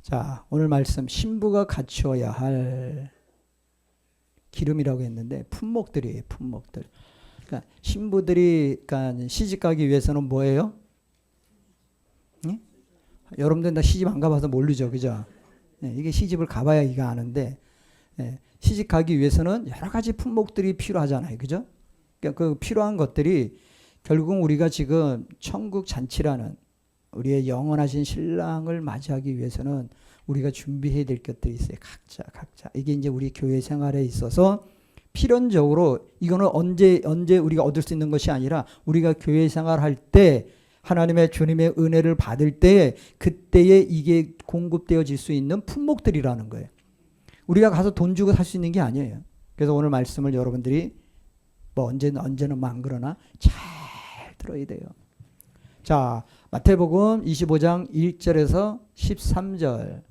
자, 오늘 말씀 신부가 갖추어야 할 기름이라고 했는데 품목들이에요. 품목들. 그러니까 신부들이 그러니까 시집가기 위해서는 뭐예요? 응? 여러분들 다 시집 안 가봐서 모르죠, 그죠? 네, 이게 시집을 가봐야 이거 아는데 시집 가기 위해서는 여러 가지 품목들이 필요하잖아요, 그죠? 그러니까 그 필요한 것들이 결국 우리가 지금 천국 잔치라는 우리의 영원하신 신랑을 맞이하기 위해서는 우리가 준비해야 될 것들이 있어요. 각자. 이게 이제 우리 교회 생활에 있어서 필연적으로 이거는 언제 우리가 얻을 수 있는 것이 아니라 우리가 교회 생활할 때 하나님의 주님의 은혜를 받을 때 그때에 이게 공급되어질 수 있는 품목들이라는 거예요. 우리가 가서 돈 주고 살 수 있는 게 아니에요. 그래서 오늘 말씀을 여러분들이 뭐 언제는 안 그러나 잘 들어야 돼요. 자, 마태복음 25장 1절에서 13절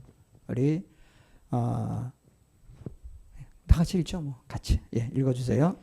우리 다 같이 읽죠, 뭐 같이 읽어주세요.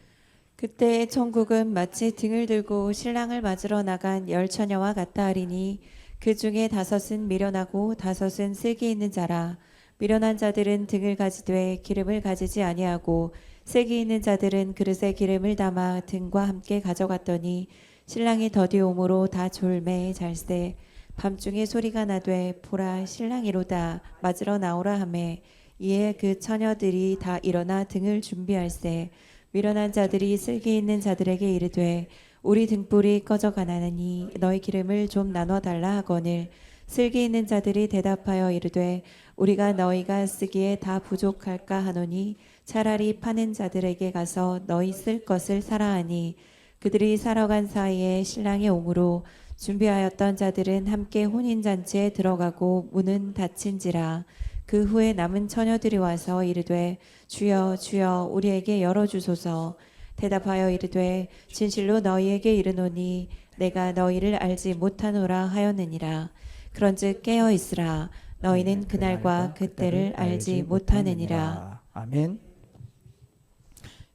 그때 천국은 마치 등을 들고 신랑을 맞으러 나간 10처녀와 같다 하리니 그 중에 5은 미련하고 5은 슬기 있는 자라. 미련한 자들은 등을 가지되 기름을 가지지 아니하고 슬기 있는 자들은 그릇에 기름을 담아 등과 함께 가져갔더니 신랑이 더디오므로 다 졸매 잘세. 밤중에 소리가 나되 보라 신랑이로다 맞으러 나오라 하매 이에 그 처녀들이 다 일어나 등을 준비할세. 미련한 자들이 슬기 있는 자들에게 이르되 우리 등불이 꺼져가나니 너희 기름을 좀 나눠 달라 하거늘 슬기 있는 자들이 대답하여 이르되 우리가 너희가 쓰기에 다 부족할까 하노니 차라리 파는 자들에게 가서 너희 쓸 것을 사라 하니 그들이 사러 간 사이에 신랑이 오므로 준비하였던 자들은 함께 혼인잔치에 들어가고 문은 닫힌지라. 그 후에 남은 처녀들이 와서 이르되 주여 주여 우리에게 열어주소서. 대답하여 이르되 진실로 너희에게 이르노니 내가 너희를 알지 못하노라 하였느니라. 그런즉 깨어 있으라. 너희는 그날과 그때를 알지 못하느니라. 아멘.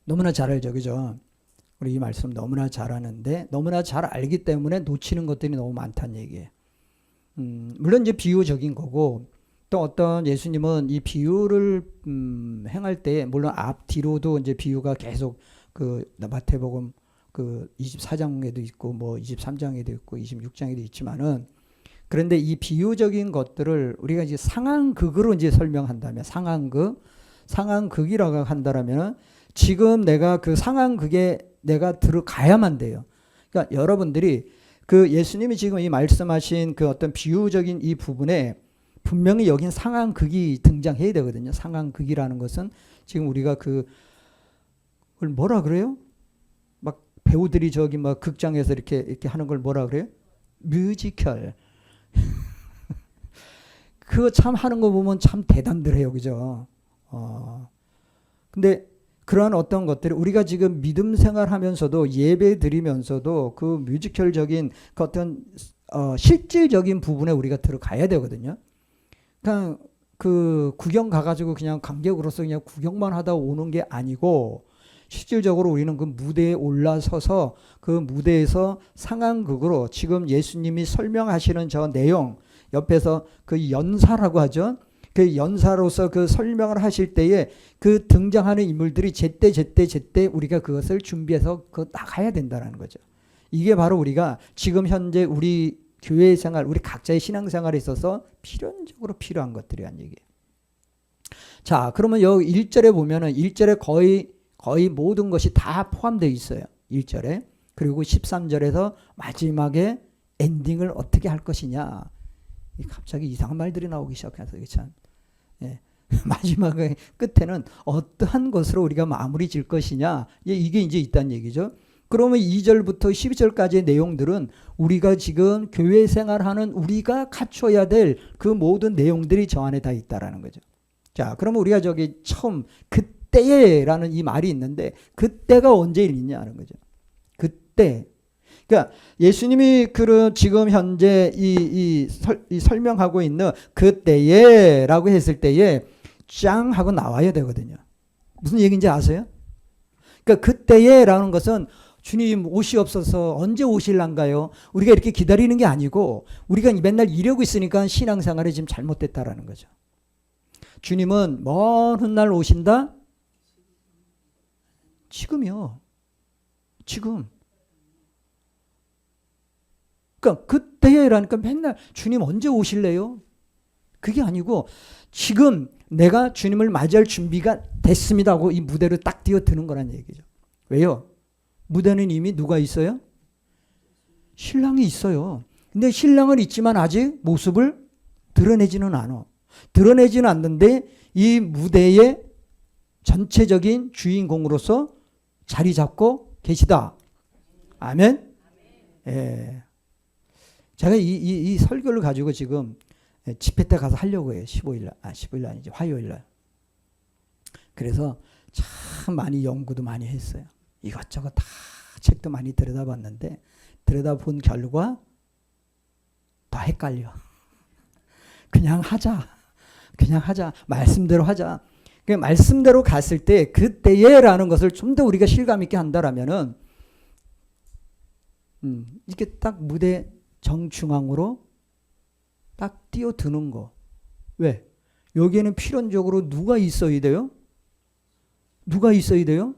너무나 잘 알죠, 그죠? 우리 이 말씀 너무나 잘 아는데 너무나 잘 알기 때문에 놓치는 것들이 너무 많다는 얘기예요. 물론 이제 비유적인 거고 또 어떤 예수님은 이 비유를 행할 때 물론 앞뒤로도 이제 비유가 계속 그 마태복음 그 24장에도 있고 뭐 23장에도 있고 26장에도 있지만은 그런데 이 비유적인 것들을 우리가 이제 상황극으로 이제 설명한다면 상황극이라고 한다라면 지금 내가 그 상황극에 내가 들어가야만 돼요. 그러니까 여러분들이 그 예수님이 지금 이 말씀하신 그 어떤 비유적인 이 부분에 분명히 여긴 상황극이 등장해야 되거든요. 상황극이라는 것은 지금 우리가 그걸 뭐라 그래요? 막 배우들이 저기 막 극장에서 이렇게 하는 걸 뭐라 그래요? 뮤지컬. 그거 참 하는 거 보면 참 대단들해요, 그죠? 근데 그러한 어떤 것들이 우리가 지금 믿음 생활하면서도 예배 드리면서도 그 뮤지컬적인 그 어떤 실질적인 부분에 우리가 들어가야 되거든요. 그냥 그 구경 가가지고 그냥 관객으로서 그냥 구경만 하다 오는 게 아니고 실질적으로 우리는 그 무대에 올라서서 그 무대에서 상황극으로 지금 예수님이 설명하시는 저 내용 옆에서 그 연사라고 하죠. 그 연사로서 그 설명을 하실 때에 그 등장하는 인물들이 제때 우리가 그것을 준비해서 그 나가야 된다는 거죠. 이게 바로 우리가 지금 현재 우리 교회 생활, 우리 각자의 신앙생활에 있어서 필연적으로 필요한 것들이란 얘기예요. 자, 그러면 여기 1절에 보면은 1절에 거의 모든 것이 다 포함되어 있어요. 1절에. 그리고 13절에서 마지막에 엔딩을 어떻게 할 것이냐. 갑자기 이상한 말들이 나오기 시작해서 참. 예. 마지막에 끝에는 어떠한 것으로 우리가 마무리 질 것이냐. 이게 이제 있다는 얘기죠. 그러면 2절부터 12절까지의 내용들은 우리가 지금 교회 생활하는 우리가 갖춰야 될 그 모든 내용들이 저 안에 다 있다라는 거죠. 자, 그러면 우리가 저기 처음 그때라는 이 말이 있는데 그때가 언제 있냐는 거죠. 그때. 그러니까 예수님이 그런 지금 현재 이 설명하고 있는 그때에라고 했을 때에 짱 하고 나와야 되거든요. 무슨 얘기인지 아세요? 그러니까 그때에라는 것은 주님 옷이 없어서 언제 오실란가요? 우리가 이렇게 기다리는 게 아니고 우리가 맨날 이러고 있으니까 신앙생활이 지금 잘못됐다라는 거죠. 주님은 먼 훗날 오신다? 지금이요. 지금. 그러니까 그때라니까 맨날 주님 언제 오실래요? 그게 아니고 지금 내가 주님을 맞이할 준비가 됐습니다 하고 이 무대로 딱 뛰어드는 거란 얘기죠. 왜요? 무대는 이미 누가 있어요? 신랑이 있어요. 근데 신랑은 있지만 아직 모습을 드러내지는 않아. 드러내지는 않는데 이 무대의 전체적인 주인공으로서 자리 잡고 계시다. 아멘? 예. 제가 이 설교를 가지고 지금 집회 때 가서 하려고 해요. 15일 아니지. 화요일 날. 그래서 참 많이 연구도 많이 했어요. 이것저것 다 책도 많이 들여다봤는데 들여다본 결과 더 헷갈려. 그냥 하자. 말씀대로 하자. 말씀대로 갔을 때 그때에라는 것을 좀 더 우리가 실감 있게 한다라면은 이렇게 딱 무대 정중앙으로 딱 뛰어드는 거. 왜? 여기에는 필연적으로 누가 있어야 돼요? 누가 있어야 돼요?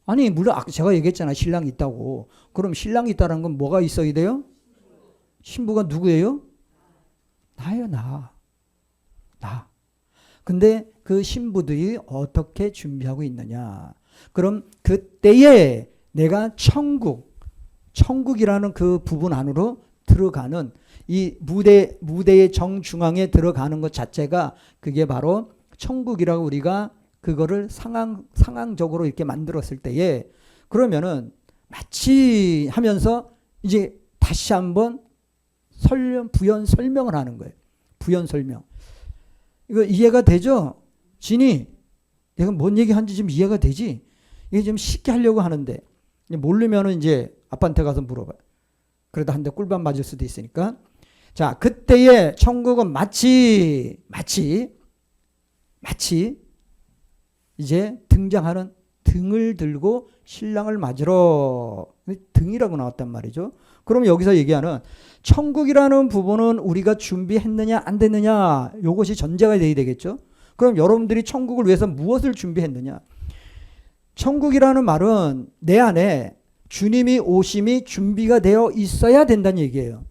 아니 물론 제가 얘기했잖아. 신랑이 있다고. 그럼 신랑이 있다는 건 뭐가 있어야 돼요? 신부가 누구예요? 나예요. 나. 근데 그 신부들이 어떻게 준비하고 있느냐. 그럼 그때에 내가 천국이라는 그 부분 안으로 들어가는 이 무대의 정중앙에 들어가는 것 자체가 그게 바로 천국이라고 우리가 그거를 상황적으로 이렇게 만들었을 때에 그러면은 마치 하면서 이제 다시 한번 부연 설명을 하는 거예요. 부연 설명. 이거 이해가 되죠? 진이 내가 뭔 얘기하는지 좀 이해가 되지? 이게 좀 쉽게 하려고 하는데 모르면은 이제 아빠한테 가서 물어봐요. 그래도 한 대 꿀밤 맞을 수도 있으니까. 자, 그때의 천국은 마치 이제 등장하는 등을 들고 신랑을 맞으러 등이라고 나왔단 말이죠. 그럼 여기서 얘기하는 천국이라는 부분은 우리가 준비했느냐 안 됐느냐 이것이 전제가 돼야 되겠죠. 그럼 여러분들이 천국을 위해서 무엇을 준비했느냐. 천국이라는 말은 내 안에 주님이 오심이 준비가 되어 있어야 된다는 얘기예요.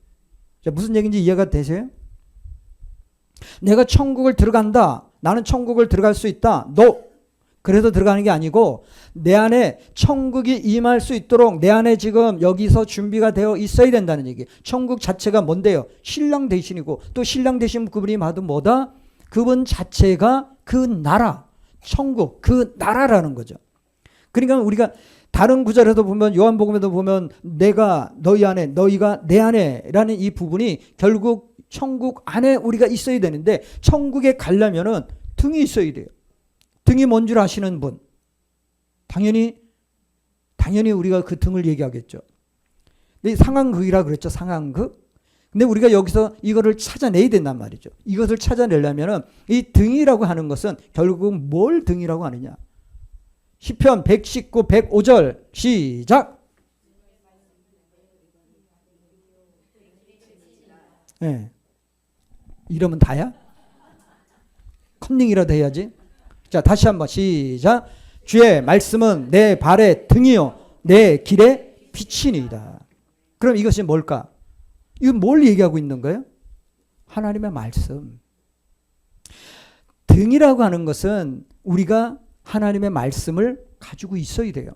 자, 무슨 얘기인지 이해가 되세요? 내가 천국을 들어간다. 나는 천국을 들어갈 수 있다. 그래서 들어가는 게 아니고 내 안에 천국이 임할 수 있도록 내 안에 지금 여기서 준비가 되어 있어야 된다는 얘기. 천국 자체가 뭔데요? 신랑 대신이고 또 신랑 대신 그분이 받은 뭐다? 그분 자체가 그 나라, 천국, 그 나라라는 거죠. 그러니까 우리가 다른 구절에도 보면 요한복음에도 보면 내가 너희 안에 너희가 내 안에라는 이 부분이 결국 천국 안에 우리가 있어야 되는데 천국에 가려면은 등이 있어야 돼요. 등이 뭔 줄 아시는 분? 당연히 우리가 그 등을 얘기하겠죠. 근데 상황극이라 그랬죠. 상황극. 근데 우리가 여기서 이거를 찾아내야 된단 말이죠. 이것을 찾아내려면은 이 등이라고 하는 것은 결국 뭘 등이라고 하느냐? 시편 119, 105절 시작. 네. 이러면 다야? 컨닝이라도 해야지. 자, 다시 한번 시작. 주의 말씀은 내 발의 등이요 내 길의 빛이니이다. 그럼 이것이 뭘까? 이건 뭘 얘기하고 있는 거예요? 하나님의 말씀. 등이라고 하는 것은 우리가 하나님의 말씀을 가지고 있어야 돼요.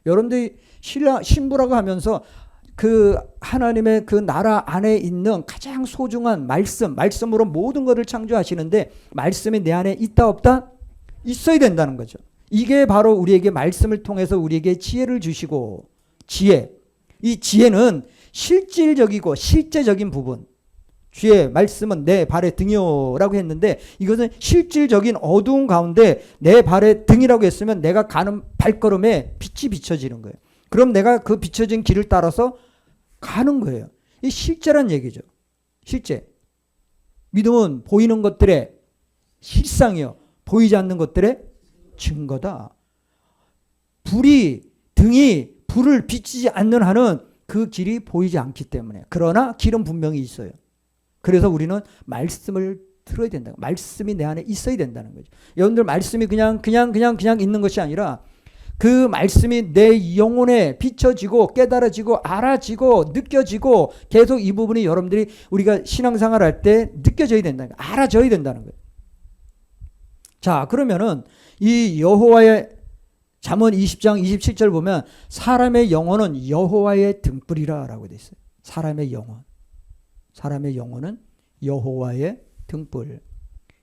여러분들이 신부라고 하면서 그 하나님의 그 나라 안에 있는 가장 소중한 말씀으로 모든 것을 창조하시는데 말씀이 내 안에 있다 없다? 있어야 된다는 거죠. 이게 바로 우리에게 말씀을 통해서 우리에게 지혜를 주시고 이 지혜는 실질적이고 실제적인 부분. 주의 말씀은 내 발의 등이요라고 했는데 이것은 실질적인 어두운 가운데 내 발의 등이라고 했으면 내가 가는 발걸음에 빛이 비춰지는 거예요. 그럼 내가 그 비춰진 길을 따라서 가는 거예요. 이 실제란 얘기죠. 실제. 믿음은 보이는 것들의 실상이요. 보이지 않는 것들의 증거다. 등이 불을 비치지 않는 한은 그 길이 보이지 않기 때문에. 그러나 길은 분명히 있어요. 그래서 우리는 말씀을 들어야 된다. 말씀이 내 안에 있어야 된다는 거죠. 여러분들 말씀이 그냥 있는 것이 아니라 그 말씀이 내 영혼에 비춰지고 깨달아지고 알아지고 느껴지고 계속 이 부분이 여러분들이 우리가 신앙생활 할 때 느껴져야 된다는 거예요. 알아져야 된다는 거예요. 자, 그러면은 이 여호와의 잠언 20장 27절 보면 사람의 영혼은 여호와의 등불이라 라고 돼 있어요. 사람의 영혼은 여호와의 등불.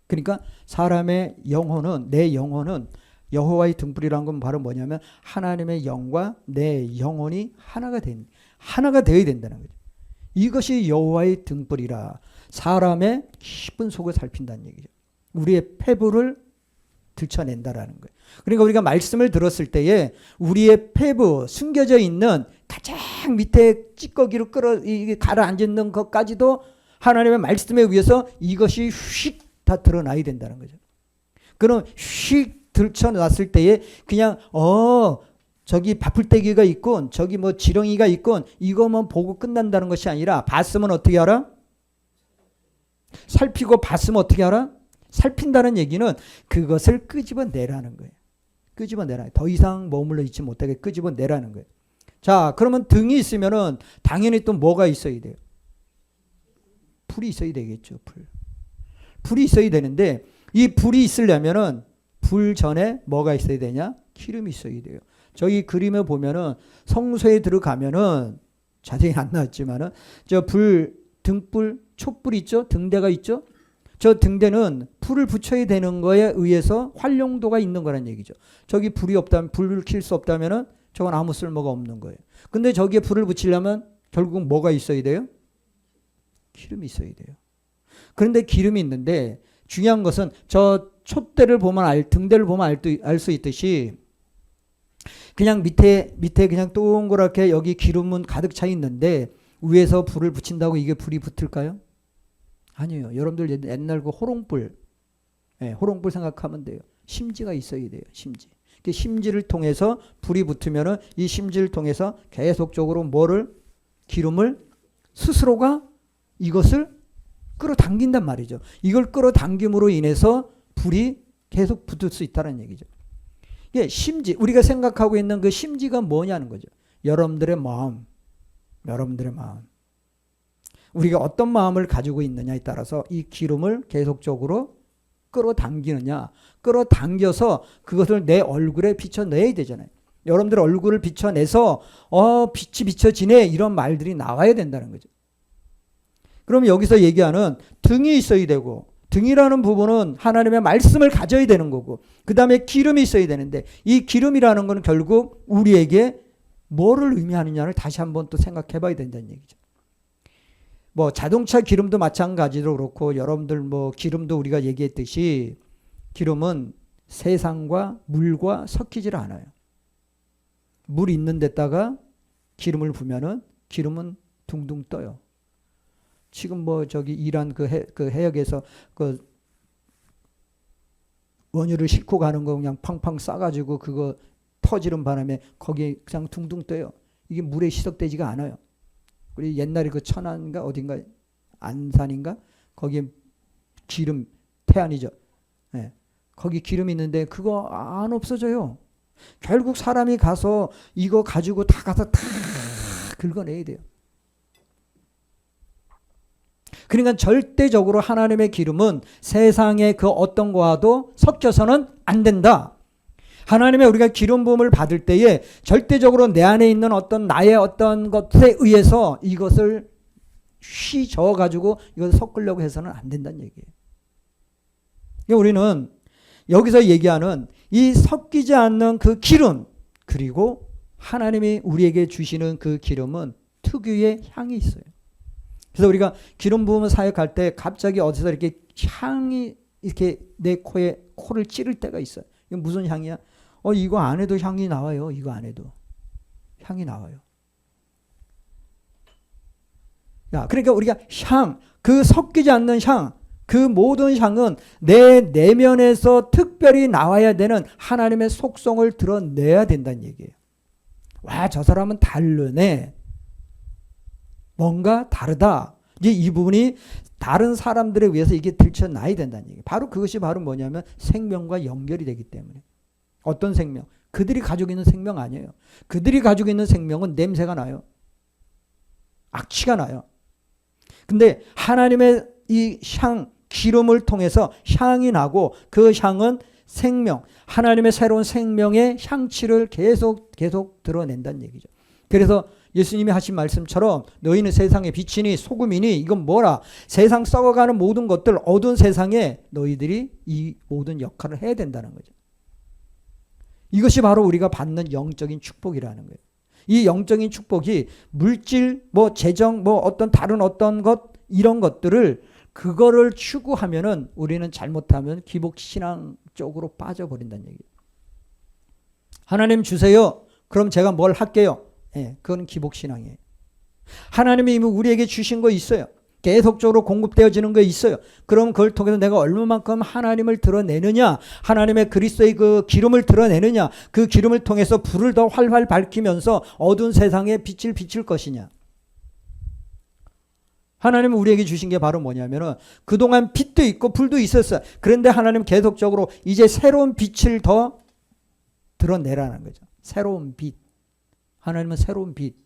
그러니까 사람의 영혼은, 내 영혼은 여호와의 등불이라는 건 바로 뭐냐면 하나님의 영과 내 영혼이 하나가 되어야 된다는 거죠. 이것이 여호와의 등불이라. 사람의 깊은 속을 살핀다는 얘기죠. 우리의 폐부를 들춰낸다라는 거예요. 그러니까 우리가 말씀을 들었을 때에 우리의 폐부, 숨겨져 있는 가장 밑에 찌꺼기로 가라앉는 것까지도 하나님의 말씀에 의해서 이것이 휙 다 드러나야 된다는 거죠. 그럼 휙 들춰놨을 때에 그냥 저기 바풀떼기가 있군, 저기 뭐 지렁이가 있군, 이거만 보고 끝난다는 것이 아니라 봤으면 어떻게 알아? 살피고 봤으면 어떻게 알아? 살핀다는 얘기는 그것을 끄집어내라는 거예요. 끄집어내라. 더 이상 머물러 있지 못하게 끄집어내라는 거예요. 자, 그러면 등이 있으면은 당연히 또 뭐가 있어야 돼요? 불이 있어야 되겠죠. 불이 있어야 되는데 이 불이 있으려면은 불 전에 뭐가 있어야 되냐? 기름이 있어야 돼요. 저기 그림에 보면은 성소에 들어가면은 자세히 안 나왔지만은 저 등불, 촛불 있죠? 등대가 있죠? 저 등대는 불을 붙여야 되는 거에 의해서 활용도가 있는 거란 얘기죠. 저기 불이 없다면, 불을 킬 수 없다면은 저건 아무 쓸모가 없는 거예요. 근데 저기에 불을 붙이려면 결국 뭐가 있어야 돼요? 기름이 있어야 돼요. 그런데 기름이 있는데 중요한 것은 저 촛대를 보면 등대를 보면 알 수 있듯이 그냥 밑에 그냥 동그랗게 여기 기름은 가득 차 있는데 위에서 불을 붙인다고 이게 불이 붙을까요? 아니에요. 여러분들 옛날 그 호롱불 생각하면 돼요. 심지가 있어야 돼요. 심지를 통해서 불이 붙으면은 이 심지를 통해서 계속적으로 기름을 스스로가 이것을 끌어당긴단 말이죠. 이걸 끌어당김으로 인해서 불이 계속 붙을 수 있다는 얘기죠. 예, 심지, 우리가 생각하고 있는 그 심지가 뭐냐는 거죠. 여러분들의 마음. 우리가 어떤 마음을 가지고 있느냐에 따라서 이 기름을 계속적으로 끌어당기느냐, 끌어당겨서 그것을 내 얼굴에 비춰내야 되잖아요. 여러분들 얼굴을 비춰내서 빛이 비춰지네 이런 말들이 나와야 된다는 거죠. 그럼 여기서 얘기하는 등이 있어야 되고, 등이라는 부분은 하나님의 말씀을 가져야 되는 거고, 그 다음에 기름이 있어야 되는데 이 기름이라는 건 결국 우리에게 뭐를 의미하느냐를 다시 한번 또 생각해 봐야 된다는 얘기죠. 뭐 자동차 기름도 마찬가지로 그렇고, 여러분들 뭐 기름도 우리가 얘기했듯이 기름은 세상과 물과 섞이질 않아요. 물 있는 데다가 기름을 부으면은 기름은 둥둥 떠요. 지금 뭐 저기 이란 그 해역에서 그 원유를 싣고 가는 거 그냥 팡팡 싸가지고 그거 터지는 바람에 거기에 그냥 둥둥 떠요. 이게 물에 희석되지가 않아요. 우리 옛날에 그 천안인가 어딘가 안산인가 거기에 기름 태안이죠. 네. 거기 기름이 있는데 그거 안 없어져요. 결국 사람이 가서 이거 가지고 다 가서 다 긁어내야 돼요. 그러니까 절대적으로 하나님의 기름은 세상의 그 어떤 거와도 섞여서는 안 된다. 하나님의 우리가 기름 부음을 받을 때에 절대적으로 내 안에 있는 어떤 나의 어떤 것에 의해서 이것을 휘저어 가지고 이것을 섞으려고 해서는 안 된다는 얘기예요. 우리는 여기서 얘기하는 이 섞이지 않는 그 기름, 그리고 하나님이 우리에게 주시는 그 기름은 특유의 향이 있어요. 그래서 우리가 기름 부음을 사역할 때 갑자기 어디서 이렇게 향이 이렇게 내 코를 찌를 때가 있어요. 이게 무슨 향이야? 이거 안에도 향이 나와요. 이거 안에도 향이 나와요. 야, 그러니까 우리가 그 섞이지 않는 향, 그 모든 향은 내 내면에서 특별히 나와야 되는 하나님의 속성을 드러내야 된다는 얘기예요. 와, 저 사람은 다르네. 뭔가 다르다. 이제 이 부분이 다른 사람들에 의해서 이게 들춰나야 된다는 얘기예요. 바로 그것이 바로 뭐냐면 생명과 연결이 되기 때문에. 어떤 생명? 그들이 가지고 있는 생명 아니에요. 그들이 가지고 있는 생명은 냄새가 나요. 악취가 나요. 근데 하나님의 이 향, 기름을 통해서 향이 나고 그 향은 생명, 하나님의 새로운 생명의 향취를 계속 드러낸다는 얘기죠. 그래서 예수님이 하신 말씀처럼 너희는 세상의 빛이니 소금이니 이건 뭐라? 세상 썩어가는 모든 것들 어두운 세상에 너희들이 이 모든 역할을 해야 된다는 거죠. 이것이 바로 우리가 받는 영적인 축복이라는 거예요. 이 영적인 축복이 물질, 뭐 재정, 뭐 어떤 다른 어떤 것 이런 것들을 그거를 추구하면은 우리는 잘못하면 기복신앙 쪽으로 빠져버린다는 얘기예요. 하나님 주세요. 그럼 제가 뭘 할게요? 예, 그건 기복신앙이에요. 하나님이 이미 우리에게 주신 거 있어요. 계속적으로 공급되어지는 거 있어요. 그럼 그걸 통해서 내가 얼마만큼 하나님을 드러내느냐, 하나님의 그리스도의 그 기름을 드러내느냐, 그 기름을 통해서 불을 더 활활 밝히면서 어두운 세상에 빛을 비칠 것이냐. 하나님은 우리에게 주신 게 바로 뭐냐면은 그동안 빛도 있고 불도 있었어요. 그런데 하나님 계속적으로 이제 새로운 빛을 더 드러내라는 거죠. 새로운 빛. 하나님은 새로운 빛.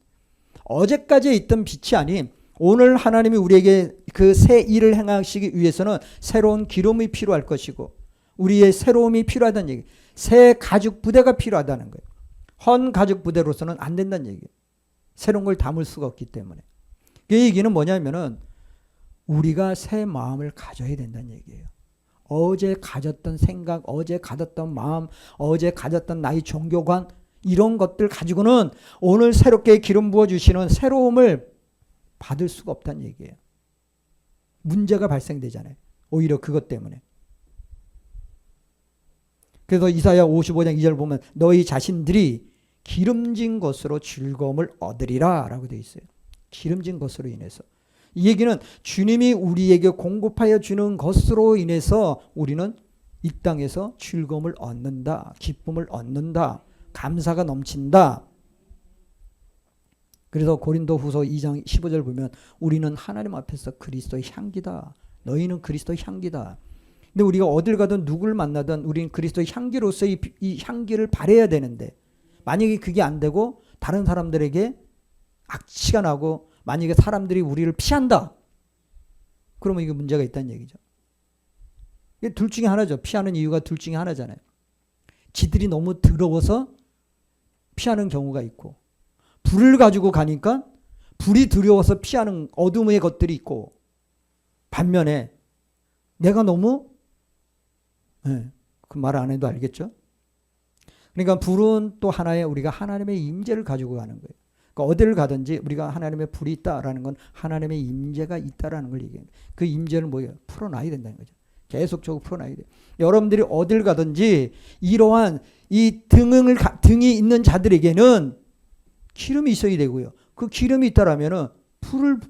어제까지 있던 빛이 아닌 오늘 하나님이 우리에게 그 새 일을 행하시기 위해서는 새로운 기름이 필요할 것이고 우리의 새로움이 필요하다는 얘기. 새 가죽 부대가 필요하다는 거예요. 헌 가죽 부대로서는 안 된다는 얘기예요. 새로운 걸 담을 수가 없기 때문에. 그 얘기는 뭐냐면은 우리가 새 마음을 가져야 된다는 얘기예요. 어제 가졌던 생각, 어제 가졌던 마음, 어제 가졌던 나의 종교관 이런 것들 가지고는 오늘 새롭게 기름 부어주시는 새로움을 받을 수가 없다는 얘기예요. 문제가 발생되잖아요. 오히려 그것 때문에. 그래서 이사야 55장 2절 보면 너희 자신들이 기름진 것으로 즐거움을 얻으리라 라고 되어 있어요. 기름진 것으로 인해서. 이 얘기는 주님이 우리에게 공급하여 주는 것으로 인해서 우리는 이 땅에서 즐거움을 얻는다. 기쁨을 얻는다. 감사가 넘친다. 그래서 고린도 후서 2장 15절 보면 우리는 하나님 앞에서 그리스도의 향기다. 너희는 그리스도의 향기다. 근데 우리가 어딜 가든 누굴 만나든 우리는 그리스도의 향기로서 이 향기를 발해야 되는데 만약에 그게 안 되고 다른 사람들에게 악취가 나고 만약에 사람들이 우리를 피한다. 그러면 이게 문제가 있다는 얘기죠. 이게 둘 중에 하나죠. 피하는 이유가 둘 중에 하나잖아요. 지들이 너무 더러워서 피하는 경우가 있고 불을 가지고 가니까 불이 두려워서 피하는 어둠의 것들이 있고 반면에 내가 너무 그 말 안 해도 알겠죠? 그러니까 불은 또 하나의 우리가 하나님의 임재를 가지고 가는 거예요. 그러니까 어디를 가든지 우리가 하나님의 불이 있다라는 건 하나님의 임재가 있다라는 걸 얘기해요. 그 임재를 뭐예요? 풀어놔야 된다는 거죠. 계속적으로 풀어놔야 돼요. 여러분들이 어딜 가든지 이러한 이 등이 있는 자들에게는 기름이 있어야 되고요. 그 기름이 있다라면은 불을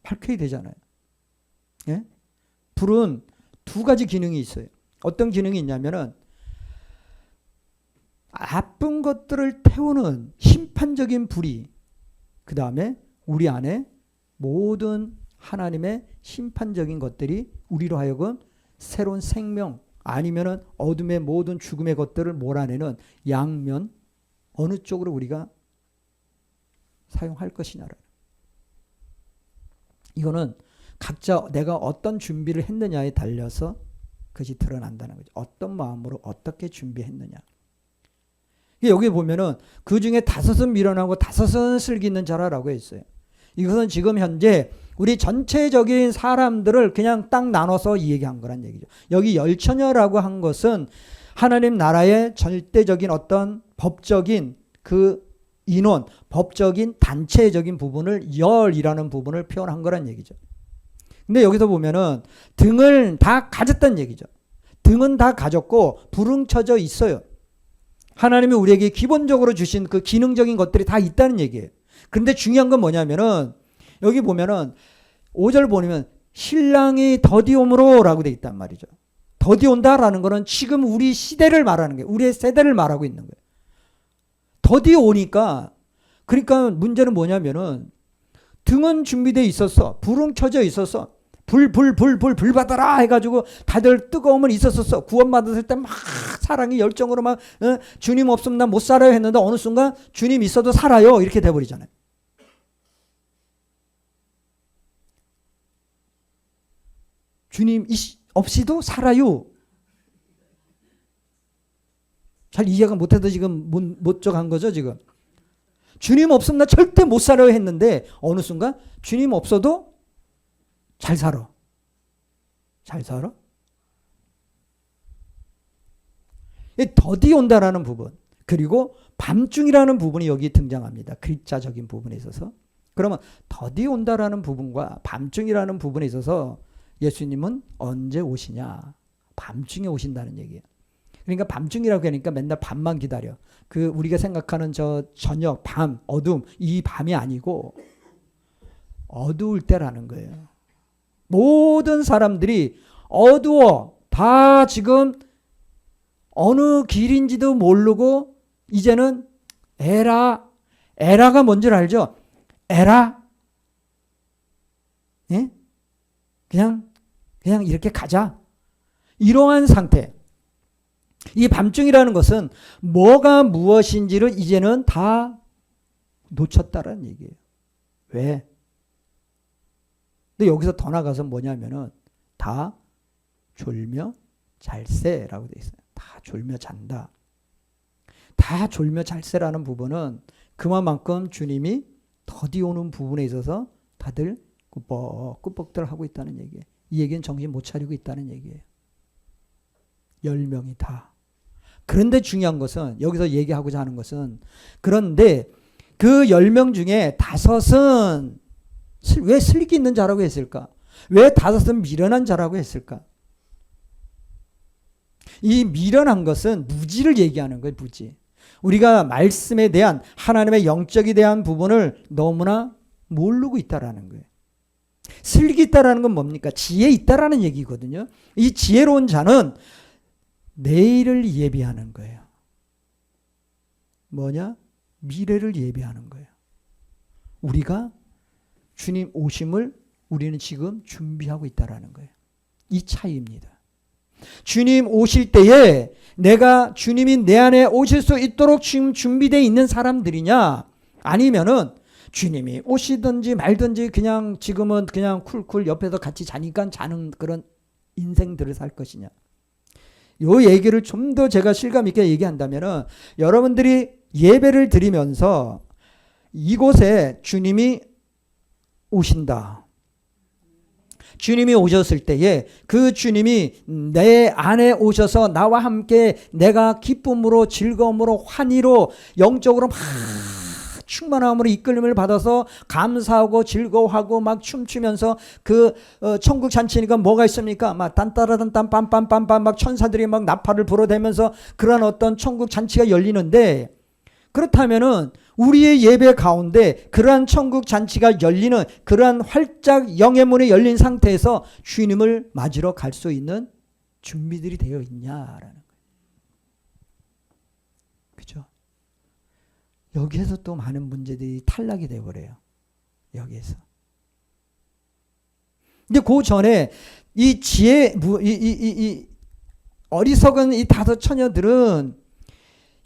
밝혀야 되잖아요. 예? 불은 두 가지 기능이 있어요. 어떤 기능이 있냐면은 나쁜 것들을 태우는 심판적인 불이 그 다음에 우리 안에 모든 하나님의 심판적인 것들이 우리로 하여금 새로운 생명 아니면은 어둠의 모든 죽음의 것들을 몰아내는 양면 어느 쪽으로 우리가 사용할 것이냐를. 이거는 각자 내가 어떤 준비를 했느냐에 달려서 그것이 드러난다는 거죠. 어떤 마음으로 어떻게 준비했느냐. 여기 보면은 그 중에 5은 미련하고 5은 슬기 있는 자라라고 했어요. 이것은 지금 현재 우리 전체적인 사람들을 그냥 딱 나눠서 얘기한 거란 얘기죠. 여기 열처녀라고 한 것은 하나님 나라의 절대적인 어떤 법적인 그 인원, 법적인 단체적인 부분을 열이라는 부분을 표현한 거란 얘기죠. 근데 여기서 보면은 등을 다 가졌다는 얘기죠. 등은 다 가졌고 부릉쳐져 있어요. 하나님이 우리에게 기본적으로 주신 그 기능적인 것들이 다 있다는 얘기예요. 그런데 중요한 건 뭐냐면은 여기 보면은 5절 보면 신랑이 더디옴으로 라고 돼 있단 말이죠. 더디온다라는 거는 지금 우리 시대를 말하는 거예요. 우리의 세대를 말하고 있는 거예요. 더디 오니까 그러니까 문제는 뭐냐면은 등은 준비돼 있었어. 불은 켜져 있었어. 불 받아라 해가지고 다들 뜨거움은 있었었어. 구원받았을 때 막 사랑이 열정으로 막 주님 없으면 나 못 살아요 했는데 어느 순간 주님 있어도 살아요 이렇게 돼버리잖아요. 주님 없이도 살아요. 잘 이해가 못해도 지금 못 적한 거죠 지금. 주님 없으면 나 절대 못 살아요 했는데 어느 순간 주님 없어도 잘 살아. 잘 살아? 이 더디 온다라는 부분 그리고 밤중이라는 부분이 여기 등장합니다. 글자적인 부분에 있어서. 그러면 더디 온다라는 부분과 밤중이라는 부분에 있어서 예수님은 언제 오시냐? 밤중에 오신다는 얘기예요. 그러니까 밤중이라고 하니까 맨날 밤만 기다려. 그 우리가 생각하는 저 저녁, 밤, 어둠 이 밤이 아니고 어두울 때라는 거예요. 모든 사람들이 어두워. 다 지금 어느 길인지도 모르고 이제는 에라가 뭔지 알죠? 에라? 예? 그냥 이렇게 가자. 이러한 상태. 이 밤중이라는 것은 뭐가 무엇인지를 이제는 다 놓쳤다라는 얘기예요. 왜? 근데 여기서 더 나가서 뭐냐면은 다 졸며 잘세라고 되어 있어요. 다 졸며 잔다. 다 졸며 잘세라는 부분은 그만큼 주님이 더디 오는 부분에 있어서 다들 꾸벅꾸벅들 하고 있다는 얘기예요. 이 얘기는 정신 못 차리고 있다는 얘기예요. 10명이 다. 그런데 중요한 것은 여기서 얘기하고자 하는 것은 그런데 그 10명 중에 5은 왜 슬기 있는 자라고 했을까? 왜 5은 미련한 자라고 했을까? 이 미련한 것은 무지를 얘기하는 거예요. 무지. 우리가 말씀에 대한 하나님의 영적에 대한 부분을 너무나 모르고 있다라는 거예요. 슬기 있다라는 건 뭡니까? 지혜 있다라는 얘기거든요. 이 지혜로운 자는 내일을 예비하는 거예요. 뭐냐? 미래를 예비하는 거예요. 우리가 주님 오심을 우리는 지금 준비하고 있다라는 거예요. 이 차이입니다. 주님 오실 때에 내가 주님이 내 안에 오실 수 있도록 지금 준비되어 있는 사람들이냐? 아니면은 주님이 오시든지 말든지 그냥 지금은 그냥 쿨쿨 옆에서 같이 자니까 자는 그런 인생들을 살 것이냐? 요 얘기를 좀 더 제가 실감 있게 얘기한다면은 여러분들이 예배를 드리면서 이곳에 주님이 오신다. 주님이 오셨을 때에 그 주님이 내 안에 오셔서 나와 함께 내가 기쁨으로 즐거움으로 환희로 영적으로 막 충만함으로 이끌림을 받아서 감사하고 즐거워하고 막 춤추면서 그 천국 잔치니까 뭐가 있습니까? 막 딴따라단딴 빰빰빰빰 막 천사들이 막 나팔을 불어대면서 그런 어떤 천국 잔치가 열리는데 그렇다면은 우리의 예배 가운데 그러한 천국 잔치가 열리는 그러한 활짝 영의 문이 열린 상태에서 주님을 맞으러 갈 수 있는 준비들이 되어 있냐라는 거예요. 그죠? 여기에서 또 많은 문제들이 탈락이 되어버려요. 여기에서. 근데 그 전에 이 지혜, 이 어리석은 이 5 처녀들은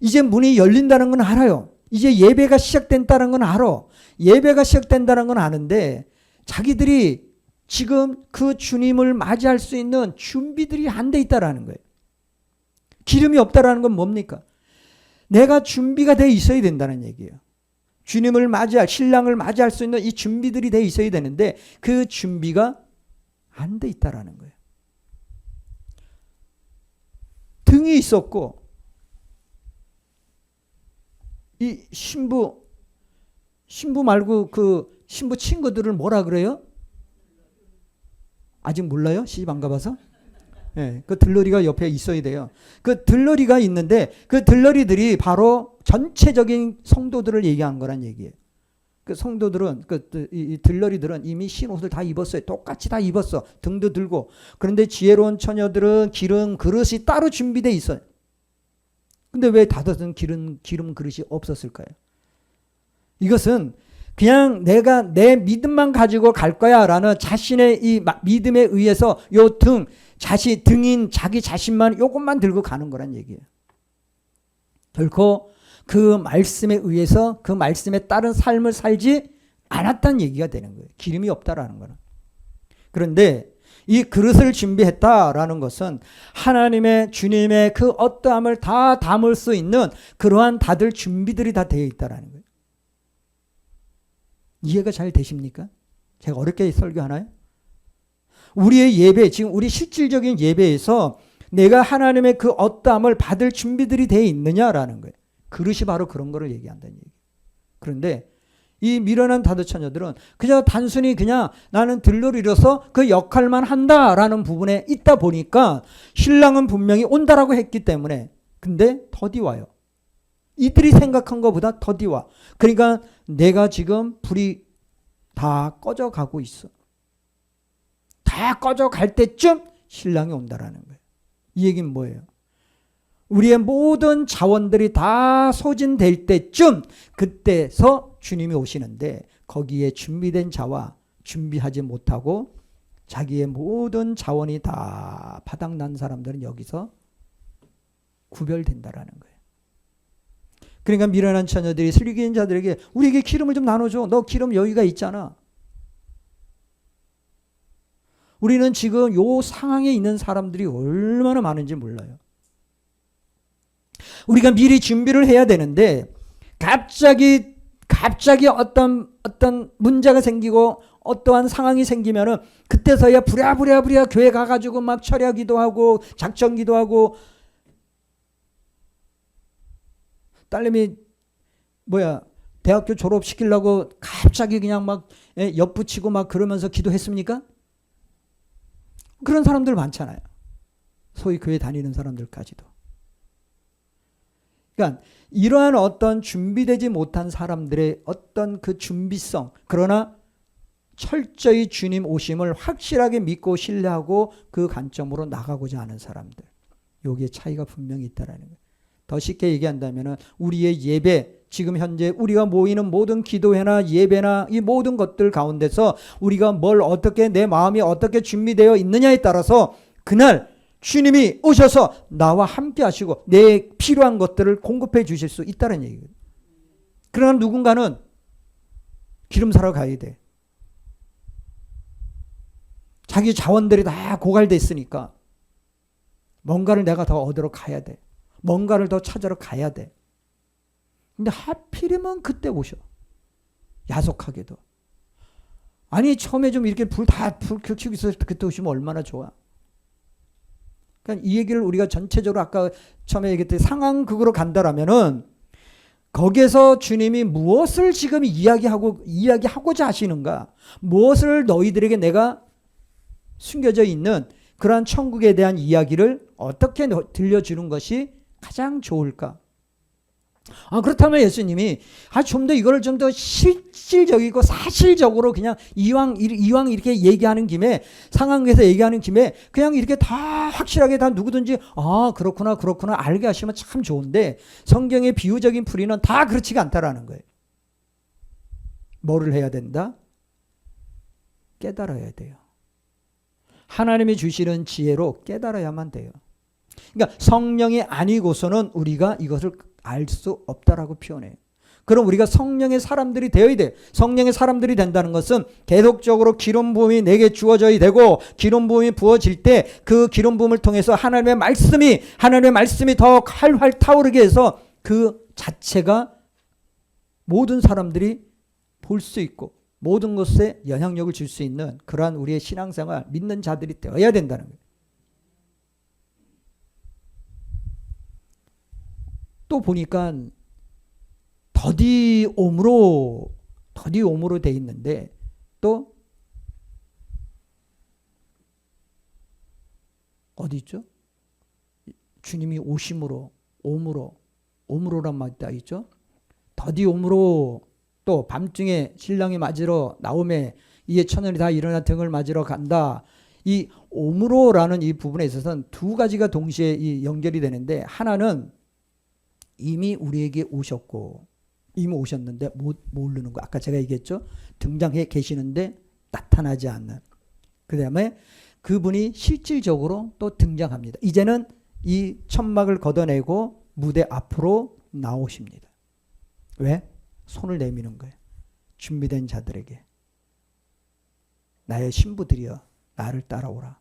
이제 문이 열린다는 건 알아요. 이제 예배가 시작된다는 건 알아. 예배가 시작된다는 건 아는데 자기들이 지금 그 주님을 맞이할 수 있는 준비들이 안 돼 있다라는 거예요. 기름이 없다라는 건 뭡니까? 내가 준비가 돼 있어야 된다는 얘기예요. 주님을 맞이할, 신랑을 맞이할 수 있는 이 준비들이 돼 있어야 되는데 그 준비가 안 돼 있다라는 거예요. 등이 있었고 이 신부 말고 그 신부 친구들을 뭐라 그래요? 아직 몰라요? 시집 안 가봐서? 네, 그 들러리가 옆에 있어야 돼요. 그 들러리가 있는데 그 들러리들이 바로 전체적인 성도들을 얘기한 거란 얘기예요. 그 성도들은 이 들러리들은 이미 흰 옷을 다 입었어요. 똑같이 다 입었어. 등도 들고. 그런데 지혜로운 처녀들은 기름 그릇이 따로 준비돼 있어요. 근데 왜 다섯은 기름 그릇이 없었을까요? 이것은 그냥 내가 내 믿음만 가지고 갈 거야 라는 자신의 이 믿음에 의해서 요 등인 자기 자신만 요것만 들고 가는 거란 얘기예요. 결코 그 말씀에 의해서 그 말씀에 따른 삶을 살지 않았다는 얘기가 되는 거예요. 기름이 없다라는 거는. 그런데 이 그릇을 준비했다라는 것은 하나님의 주님의 그 어떠함을 다 담을 수 있는 그러한 다들 준비들이 다 되어 있다라는 거예요. 이해가 잘 되십니까? 제가 어렵게 설교하나요? 우리의 예배, 지금 우리 실질적인 예배에서 내가 하나님의 그 어떠함을 받을 준비들이 되어 있느냐라는 거예요. 그릇이 바로 그런 거를 얘기한다는 얘기예요. 그런데 이 미련한 다섯 처녀들은 그냥 단순히 그냥 나는 들러를 잃어서 그 역할만 한다라는 부분에 있다 보니까 신랑은 분명히 온다라고 했기 때문에 근데 더디 와요. 이들이 생각한 것보다 더디 와. 그러니까 내가 지금 불이 다 꺼져가고 있어. 다 꺼져갈 때쯤 신랑이 온다라는 거예요. 이 얘기는 뭐예요? 우리의 모든 자원들이 다 소진될 때쯤 그때서 주님이 오시는데 거기에 준비된 자와 준비하지 못하고 자기의 모든 자원이 다 바닥난 사람들은 여기서 구별된다라는 거예요. 그러니까 미련한 처녀들이 슬기인 자들에게 우리에게 기름을 좀 나눠줘. 너 기름 여유가 있잖아. 우리는 지금 요 상황에 있는 사람들이 얼마나 많은지 몰라요. 우리가 미리 준비를 해야 되는데 갑자기 어떤 문제가 생기고 어떠한 상황이 생기면은 그때서야 부랴부랴 교회 가가지고 막 철야기도 하고 작정기도 하고 딸내미 대학교 졸업시키려고 갑자기 그냥 막 엿붙이고 막 그러면서 기도했습니까? 그런 사람들 많잖아요. 소위 교회 다니는 사람들까지도. 그러니까 이러한 어떤 준비되지 못한 사람들의 어떤 그 준비성, 그러나 철저히 주님 오심을 확실하게 믿고 신뢰하고 그 관점으로 나가고자 하는 사람들. 여기에 차이가 분명히 있다라는 거예요. 더 쉽게 얘기한다면 우리의 예배, 지금 현재 우리가 모이는 모든 기도회나 예배나 이 모든 것들 가운데서 우리가 뭘 어떻게 내 마음이 어떻게 준비되어 있느냐에 따라서 그날 주님이 오셔서 나와 함께 하시고 내 필요한 것들을 공급해 주실 수 있다는 얘기예요. 그러나 누군가는 기름 사러 가야 돼. 자기 자원들이 다 고갈됐으니까 뭔가를 내가 더 얻으러 가야 돼. 뭔가를 더 찾으러 가야 돼. 근데 하필이면 그때 오셔. 야속하게도. 아니 처음에 좀 이렇게 불 켜고 있어서 그때 오시면 얼마나 좋아. 그러니까 이 얘기를 우리가 전체적으로 아까 처음에 얘기했듯이 상황극으로 간다라면은 거기에서 주님이 무엇을 지금 이야기하고자 하시는가? 무엇을 너희들에게 내가 숨겨져 있는 그러한 천국에 대한 이야기를 어떻게 들려주는 것이 가장 좋을까? 그렇다면 예수님이 좀 더 이거를 좀 더 실질적이고 사실적으로 그냥 이왕 이렇게 얘기하는 김에 상황에서 얘기하는 김에 그냥 이렇게 다 확실하게 다 누구든지 그렇구나 알게 하시면 참 좋은데 성경의 비유적인 풀이는 다 그렇지가 않다라는 거예요. 뭐를 해야 된다? 깨달아야 돼요. 하나님이 주시는 지혜로 깨달아야만 돼요. 그러니까 성령이 아니고서는 우리가 이것을 알 수 없다라고 표현해요. 그럼 우리가 성령의 사람들이 되어야 돼. 성령의 사람들이 된다는 것은 계속적으로 기름 부음이 내게 주어져야 되고 기름 부음이 부어질 때 그 기름 부음을 통해서 하나님의 말씀이 더 활활 타오르게 해서 그 자체가 모든 사람들이 볼 수 있고 모든 것에 영향력을 줄 수 있는 그러한 우리의 신앙생활 믿는 자들이 되어야 된다는 거예요. 또 보니까 더디 옴으로 돼 있는데 또 어디 있죠? 주님이 오므로란 말이 딱 있죠? 더디 옴으로 또 밤중에 신랑이 맞으러 나오매 이에 처녀들이 다 일어나 등을 맞으러 간다. 이 오므로라는 이 부분에 있어서는 두 가지가 동시에 이 연결이 되는데 하나는 이미 우리에게 오셨고 이미 오셨는데 모르는 거. 아까 제가 얘기했죠. 등장해 계시는데 나타나지 않는. 그 다음에 그분이 실질적으로 또 등장합니다. 이제는 이 천막을 걷어내고 무대 앞으로 나오십니다. 왜? 손을 내미는 거예요. 준비된 자들에게. 나의 신부들이여 나를 따라오라.